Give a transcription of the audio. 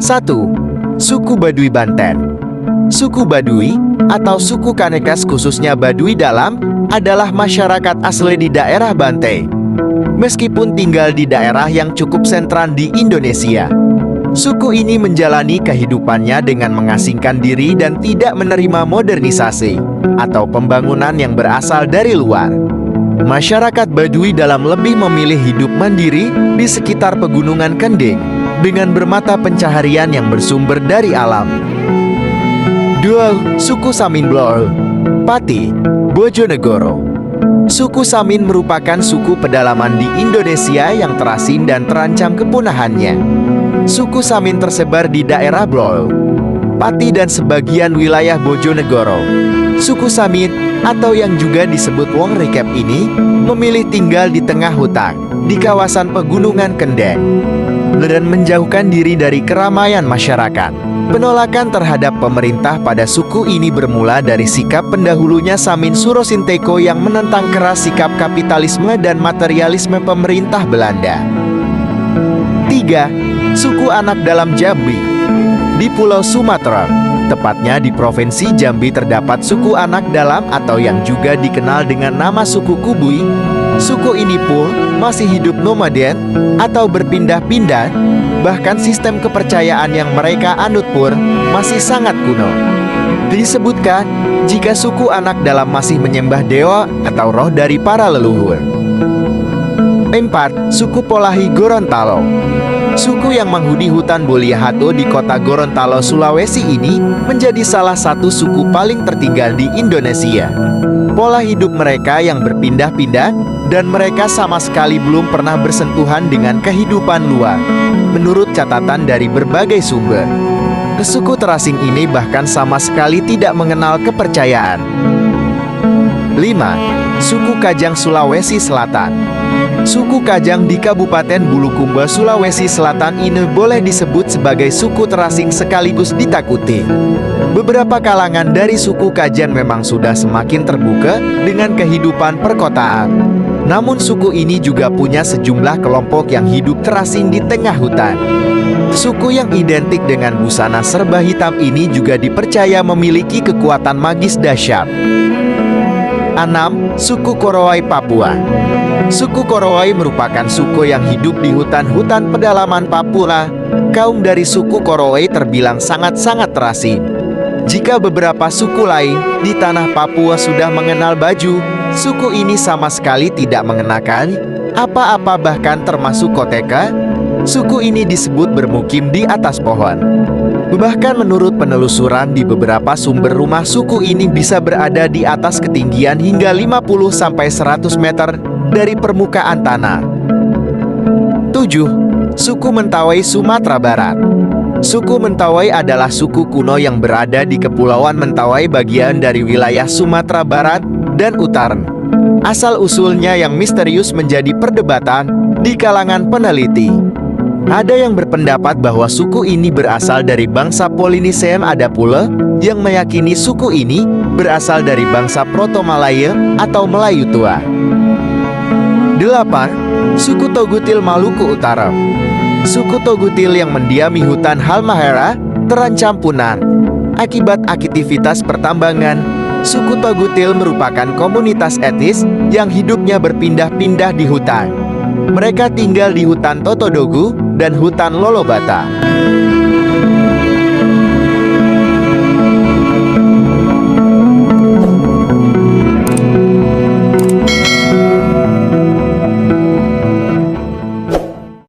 1. Suku Baduy Banten. Suku Baduy atau suku Kanekes khususnya Baduy Dalam adalah masyarakat asli di daerah Banten. Meskipun tinggal di daerah yang cukup sentral di Indonesia, suku ini menjalani kehidupannya dengan mengasingkan diri dan tidak menerima modernisasi atau pembangunan yang berasal dari luar. Masyarakat Baduy Dalam lebih memilih hidup mandiri di sekitar pegunungan Kendeng dengan bermata pencaharian yang bersumber dari alam. 2. Suku Samin Blor, Pati, Bojonegoro. Suku Samin merupakan suku pedalaman di Indonesia yang terasing dan terancam kepunahannya. Suku Samin tersebar di daerah Blor, Pati dan sebagian wilayah Bojonegoro. Suku Samin atau yang juga disebut Wong Rikep ini memilih tinggal di tengah hutan di kawasan pegunungan Kendeng dan menjauhkan diri dari keramaian masyarakat. Penolakan terhadap pemerintah pada suku ini bermula dari sikap pendahulunya Samin Surosinteko yang menentang keras sikap kapitalisme dan materialisme pemerintah Belanda. 3. Suku Anak Dalam Jambi. Di Pulau Sumatera, tepatnya di Provinsi Jambi terdapat suku Anak Dalam atau yang juga dikenal dengan nama suku Kubuy. Suku ini pun masih hidup nomaden atau berpindah-pindah, bahkan sistem kepercayaan yang mereka anut pun masih sangat kuno. Disebutkan jika suku Anak Dalam masih menyembah dewa atau roh dari para leluhur. 4. Suku Polahi Gorontalo. Suku yang menghuni hutan Boliahato di kota Gorontalo, Sulawesi ini menjadi salah satu suku paling tertinggal di Indonesia. Pola hidup mereka yang berpindah-pindah dan mereka sama sekali belum pernah bersentuhan dengan kehidupan luar. Menurut catatan dari berbagai sumber, suku terasing ini bahkan sama sekali tidak mengenal kepercayaan. 5. Suku Kajang Sulawesi Selatan. Suku Kajang di Kabupaten Bulukumba, Sulawesi Selatan ini boleh disebut sebagai suku terasing sekaligus ditakuti. Beberapa kalangan dari suku Kajang memang sudah semakin terbuka dengan kehidupan perkotaan. Namun suku ini juga punya sejumlah kelompok yang hidup terasing di tengah hutan. Suku yang identik dengan busana serba hitam ini juga dipercaya memiliki kekuatan magis dahsyat. 6. Suku Korowai Papua. Suku Korowai merupakan suku yang hidup di hutan-hutan pedalaman Papua. Kaum dari suku Korowai terbilang sangat-sangat terasing. Jika beberapa suku lain di tanah Papua sudah mengenal baju, suku ini sama sekali tidak mengenakan apa-apa, bahkan termasuk koteka. Suku ini disebut bermukim di atas pohon. Bahkan menurut penelusuran di beberapa sumber, rumah suku ini bisa berada di atas ketinggian hingga 50-100 meter dari permukaan tanah. 7. Suku Mentawai Sumatera Barat. Suku Mentawai adalah suku kuno yang berada di Kepulauan Mentawai, bagian dari wilayah Sumatera Barat dan Utara. Asal-usulnya yang misterius menjadi perdebatan di kalangan peneliti. Ada yang berpendapat bahwa suku ini berasal dari bangsa Polinesian, ada pula yang meyakini suku ini berasal dari bangsa Proto-Malaya atau Melayu tua. 8. Suku Togutil Maluku Utara. Suku Togutil yang mendiami hutan Halmahera terancam punah akibat aktivitas pertambangan. Suku Togutil merupakan komunitas etnis yang hidupnya berpindah-pindah di hutan. Mereka tinggal di hutan Totodogu dan hutan Lolobata.